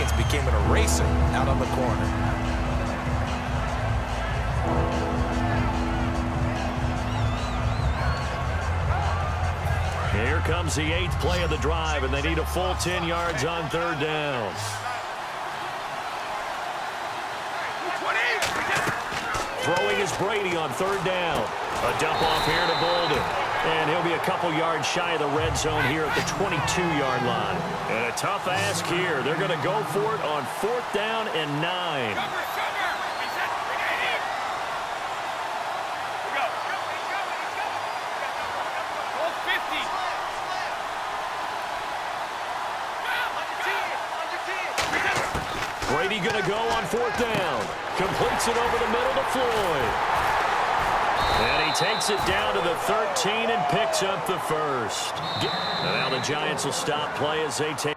Giants became an eraser out on the corner. Here comes the 8th play of the drive, and they need a full 10 yards on 3rd down. Throwing is Brady on 3rd down. A dump off here to Bolden. And he'll be a couple yards shy of the red zone here at the 22-yard line. And a tough ask here. They're going to go for it on 4th down and 9. Brady going to go on 4th down. Completes it over the middle to Floyd. And he takes it down to the 13 and picks up the first. And now the Giants will stop play as they take.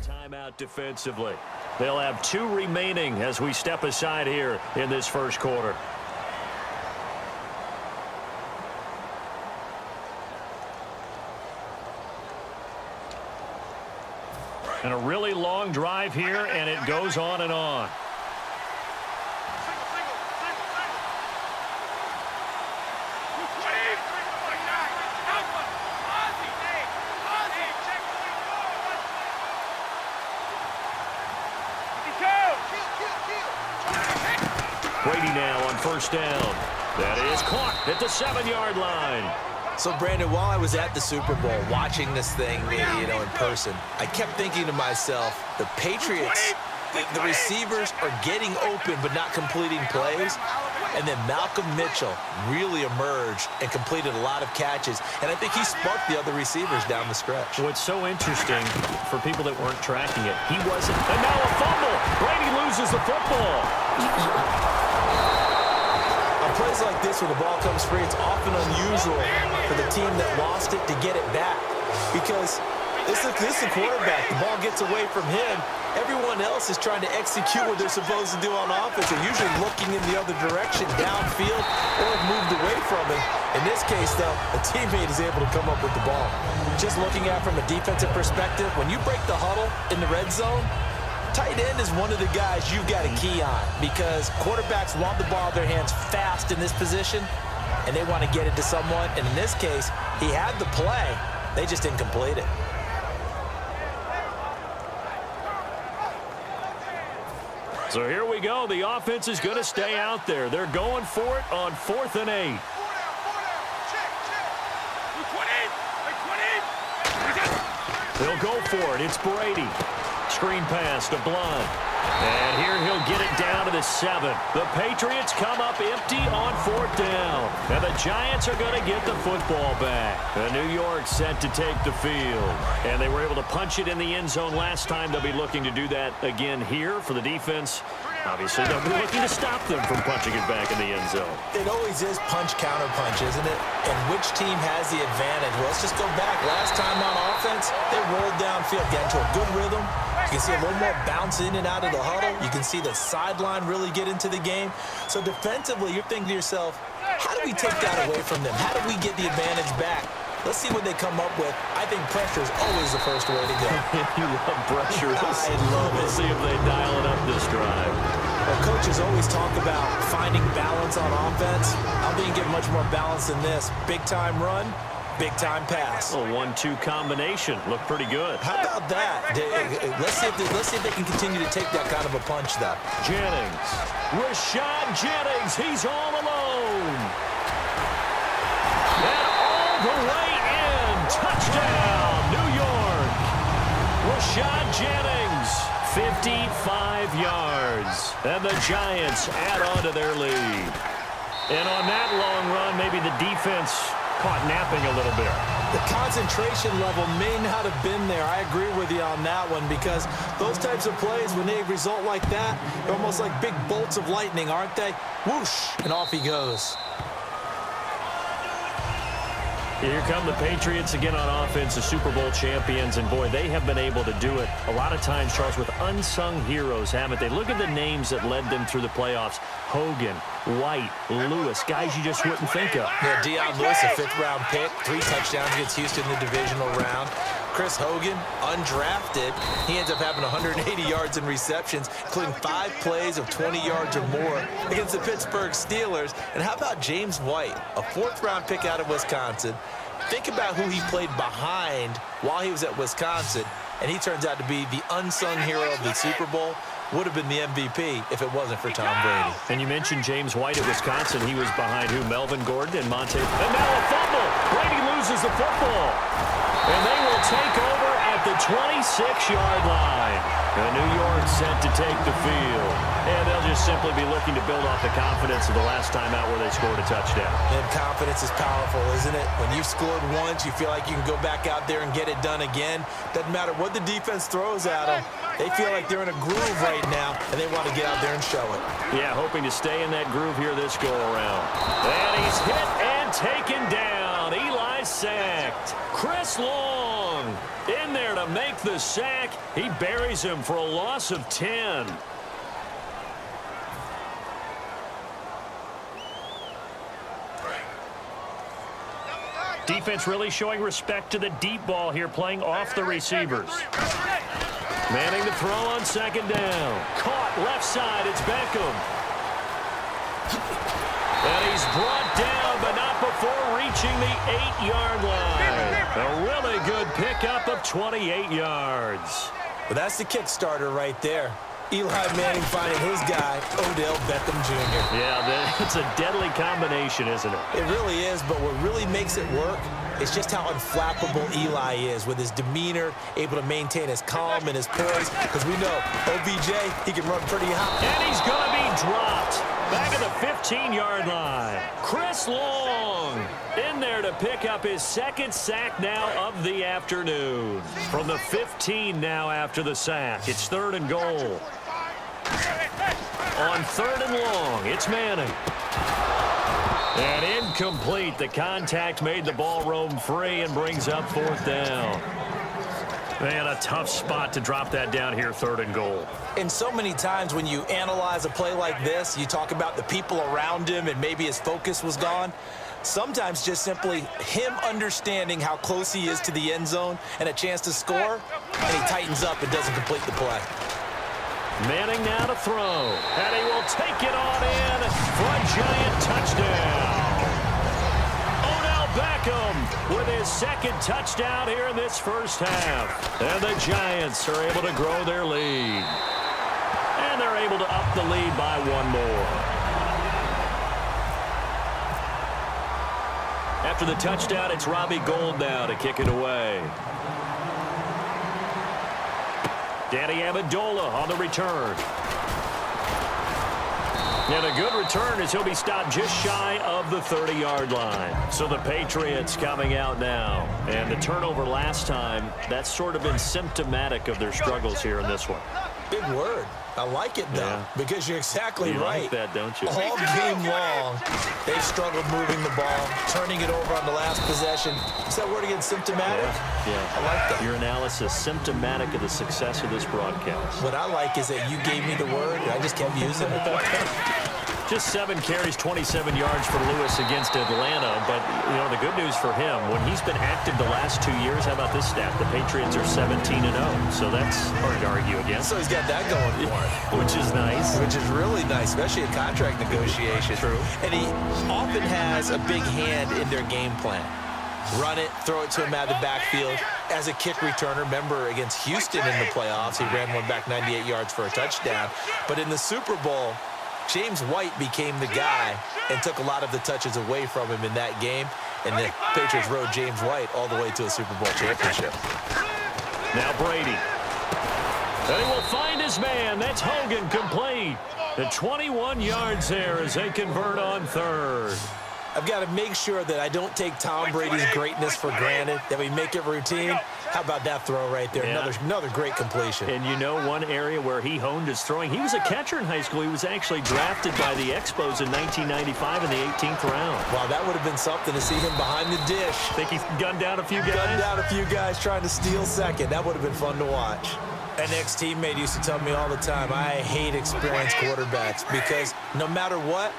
Timeout defensively. They'll have 2 remaining as we step aside here in this first quarter. And a really long drive here, and it goes on and on. Brady now on 1st down. That is caught at the 7-yard line. So, Brandon, while I was at the Super Bowl watching this thing, in person, I kept thinking to myself, the Patriots, the receivers are getting open but not completing plays. And then Malcolm Mitchell really emerged and completed a lot of catches. And I think he sparked the other receivers down the stretch. What's so interesting for people that weren't tracking it, he wasn't. And now a fumble. Brady loses the football. On plays like this where the ball comes free, it's often unusual for the team that lost it to get it back. Because this is the quarterback. The ball gets away from him. Everyone else is trying to execute what they're supposed to do on offense. They're usually looking in the other direction, downfield, or have moved away from it. In this case, though, a teammate is able to come up with the ball. Just looking at it from a defensive perspective, when you break the huddle in the red zone, tight end is one of the guys you've got to key on because quarterbacks want the ball in their hands fast in this position, and they want to get it to someone. And in this case, he had the play. They just didn't complete it. So here we go. The offense is going to stay out there. They're going for it on 4th and 8. They'll go for it. It's Brady. Screen pass to Blunt. And here he'll get it down to the 7. The Patriots come up empty on 4th down. And the Giants are going to get the football back. And New York set to take the field. And they were able to punch it in the end zone last time. They'll be looking to do that again here for the defense. Obviously, they'll be looking to stop them from punching it back in the end zone. It always is punch-counter-punch, isn't it? And which team has the advantage? Well, let's just go back. Last time on offense, they rolled downfield, got into a good rhythm. You can see a little more bounce in and out of the huddle. You can see the sideline really get into the game. So defensively, you're thinking to yourself, how do we take that away from them? How do we get the advantage back? Let's see what they come up with. I think pressure is always the first way to go. You love pressure. I love it. We'll see if they dial it up this drive. Well, coaches always talk about finding balance on offense. I don't think you get much more balance than this. Big-time run, big-time pass. A 1-2 combination. Looked pretty good. How about that? Let's see if they can continue to take that kind of a punch, though. Jennings. Rashad Jennings. He's all alone. And all the way in. Touchdown, New York. Rashad Jennings, 55 yards. And the Giants add on to their lead. And on that long run, maybe the defense caught napping a little bit. The concentration level may not have been there. I agree with you on that one because those types of plays, when they result like that, they're almost like big bolts of lightning, aren't they? Whoosh, and off he goes. Here come the Patriots again on offense, the Super Bowl champions, and boy, they have been able to do it a lot of times, Charles, with unsung heroes, haven't they? Look at the names that led them through the playoffs. Hogan, White, Lewis, guys you just wouldn't think of. Yeah, Deion Lewis, a 5th-round pick, 3 touchdowns against Houston in the divisional round. Chris Hogan, undrafted. He ends up having 180 yards in receptions, including 5 plays of 20 yards or more against the Pittsburgh Steelers. And how about James White, a 4th-round pick out of Wisconsin? Think about who he played behind while he was at Wisconsin, and he turns out to be the unsung hero of the Super Bowl. Would have been the MVP if it wasn't for Tom Brady. And you mentioned James White at Wisconsin. He was behind who? Melvin Gordon and Monte. And now a fumble. Brady loses the football. And they will take over at the 26-yard line. And New York set to take the field. And they'll just simply be looking to build off the confidence of the last time out where they scored a touchdown. And confidence is powerful, isn't it? When you've scored once, you feel like you can go back out there and get it done again. Doesn't matter what the defense throws at them. They feel like they're in a groove right now, and they want to get out there and show it. Yeah, hoping to stay in that groove here this go-around. And he's hit and taken down. Eli sacked. Chris Long in there to make the sack. He buries him for a loss of 10. Defense really showing respect to the deep ball here, playing off the receivers. Manning the throw on 2nd down. Caught left side. It's Beckham. And he's brought down, but not before reaching the 8-yard line. A really good pickup of 28 yards. But that's the kickstarter right there. Eli Manning finding his guy, Odell Beckham Jr. Yeah, it's a deadly combination, isn't it? It really is, but what really makes it work is just how unflappable Eli is with his demeanor, able to maintain his calm and his poise. Because we know OBJ, he can run pretty high. And he's going to be dropped. Back at the 15-yard line. Chris Long in there to pick up his 2nd sack now of the afternoon. From the 15 now after the sack. It's 3rd and goal. On 3rd and long, it's Manning. And incomplete. The contact made the ball roam free and brings up 4th down. Man, a tough spot to drop that down here, 3rd and goal. And so many times when you analyze a play like this, you talk about the people around him and maybe his focus was gone. Sometimes just simply him understanding how close he is to the end zone and a chance to score, and he tightens up and doesn't complete the play. Manning now to throw, and he will take it on in for a giant touchdown. Odell Beckham with his 2nd touchdown here in this first half. And the Giants are able to grow their lead. And they're able to up the lead by 1 more. After the touchdown, it's Robbie Gould now to kick it away. Danny Amendola on the return. And a good return as he'll be stopped just shy of the 30-yard line. So the Patriots coming out now. And the turnover last time, that's sort of been symptomatic of their struggles here in this one. Big word. I like it, though, because you're exactly you right. Like that, don't you? All game long, they've struggled moving the ball, turning it over on the last possession. Is that word again, symptomatic? Yeah. I like that. Your analysis, symptomatic of the success of this broadcast. What I like is that you gave me the word, and I just kept using it. Just 7 carries, 27 yards for Lewis against Atlanta. But, you know, the good news for him, when he's been active the last 2 years, how about this stat? The Patriots are 17-0. So that's hard to argue against. So he's got that going for him. Which is nice. Which is really nice, especially in contract negotiations. True. And he often has a big hand in their game plan. Run it, throw it to him out of the backfield. As a kick returner, remember against Houston in the playoffs, he ran one back 98 yards for a touchdown. But in the Super Bowl, James White became the guy and took a lot of the touches away from him in that game. And the Patriots rode James White all the way to a Super Bowl championship. Now Brady. And he will find his man. That's Hogan, complete. The 21 yards there as they convert on 3rd. I've got to make sure that I don't take Tom Brady's greatness for granted, that we make it routine. How about that throw right there? Yeah. Another great completion. And you know one area where he honed his throwing, he was a catcher in high school. He was actually drafted by the Expos in 1995 in the 18th round. Wow, that would have been something to see him behind the dish. Think he gunned down a few guys? Gunned down a few guys trying to steal second. That would have been fun to watch. An ex-teammate used to tell me all the time, I hate experienced quarterbacks because no matter what,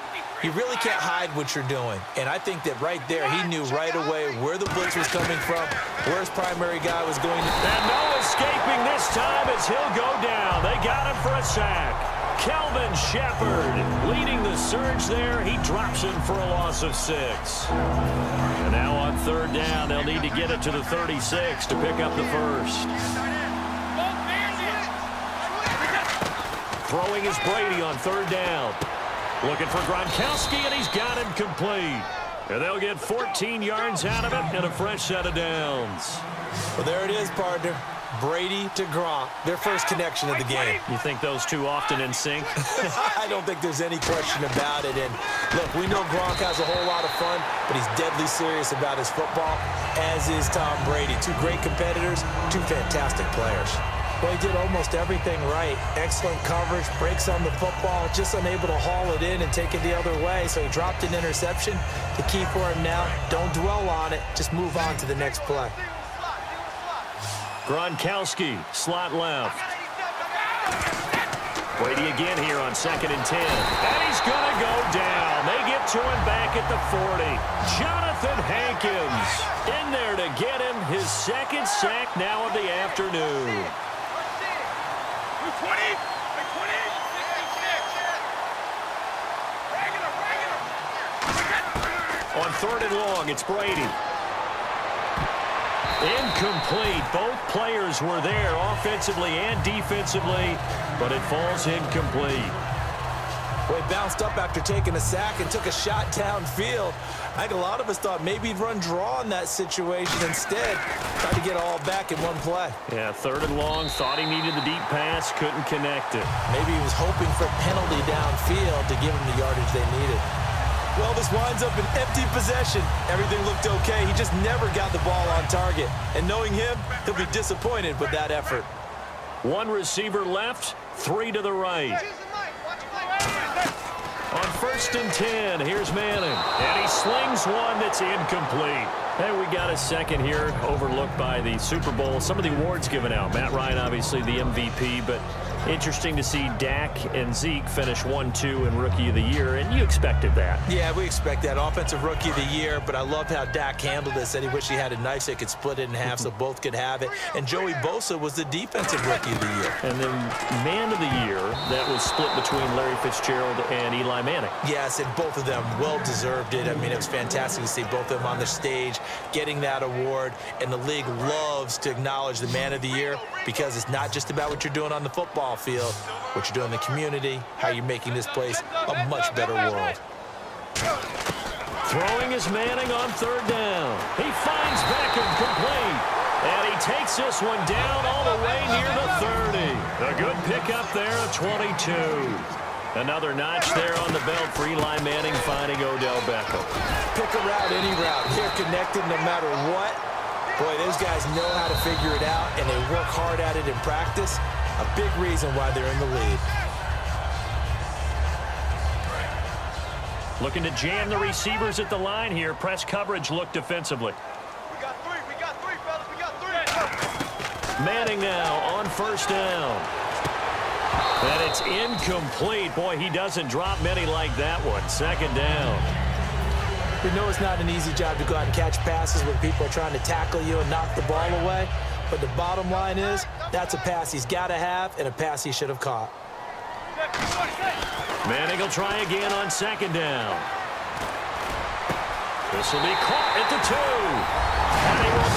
you really can't hide what you're doing. And I think that right there, he knew right away where the blitz was coming from, where his primary guy was going. And no escaping this time as he'll go down. They got him for a sack. Calvin Shepard leading the surge there. He drops him for a loss of 6. And now on third down, they'll need to get it to the 36 to pick up the first. Throwing is Brady on third down. Looking for Gronkowski, and he's got him complete. And they'll get 14 yards out of it and a fresh set of downs. Well, there it is, partner. Brady to Gronk, their first connection of the game. You think those two often in sync? I don't think there's any question about it. And look, we know Gronk has a whole lot of fun, but he's deadly serious about his football, as is Tom Brady. Two great competitors, two fantastic players. Well, he did almost everything right. Excellent coverage, breaks on the football, just unable to haul it in and take it the other way. So he dropped an interception. The key for him now, don't dwell on it. Just move on to the next play. Gronkowski, slot left. Brady again here on 2nd and 10. And he's going to go down. They get to him back at the 40. Jonathan Hankins in there to get him his second sack now of the afternoon. On 3rd and long, it's Brady. Incomplete. Both players were there offensively and defensively, but it falls incomplete. Well, he bounced up after taking a sack and took a shot downfield. I think a lot of us thought maybe he'd run draw in that situation. Instead, tried to get it all back in one play. Yeah, 3rd and long, thought he needed the deep pass, couldn't connect it. Maybe he was hoping for a penalty downfield to give him the yardage they needed. Well, this winds up an empty possession. Everything looked okay. He just never got the ball on target. And knowing him, he'll be disappointed with that effort. One receiver left, 3 to the right. On 1st and 10, here's Manning. And he slings one that's incomplete. And we got a second here, overlooked by the Super Bowl. Some of the awards given out. Matt Ryan, obviously, the MVP, but interesting to see Dak and Zeke finish 1-2 in Rookie of the Year, and you expected that. Yeah, we expect that. Offensive Rookie of the Year, but I loved how Dak handled it. Said he wished he had a knife so he could split it in half so both could have it. And Joey Bosa was the Defensive Rookie of the Year. And then Man of the Year, that was split between Larry Fitzgerald and Eli Manning. Yes, and both of them well-deserved it. I mean, it was fantastic to see both of them on the stage getting that award, and the league loves to acknowledge the Man of the Year because it's not just about what you're doing on the football field, what you're doing in the community, how you're making this place a much better world. Throwing is Manning on 3rd down. He finds Beckham complete. And he takes this one down all the way near the 30. A good pickup there at 22. Another notch there on the belt for Eli Manning finding Odell Beckham. Pick a route, any route. They're connected no matter what. Boy, those guys know how to figure it out, and they work hard at it in practice. A big reason why they're in the lead. Looking to jam the receivers at the line here. Press coverage look defensively. We got three, fellas. We got three. Manning now on 1st down. And it's incomplete. Boy, he doesn't drop many like that one. 2nd down. We know it's not an easy job to go out and catch passes when people are trying to tackle you and knock the ball away. But the bottom line is, that's a pass he's got to have and a pass he should have caught. Manning will try again on 2nd down. This will be caught at the 2. And he will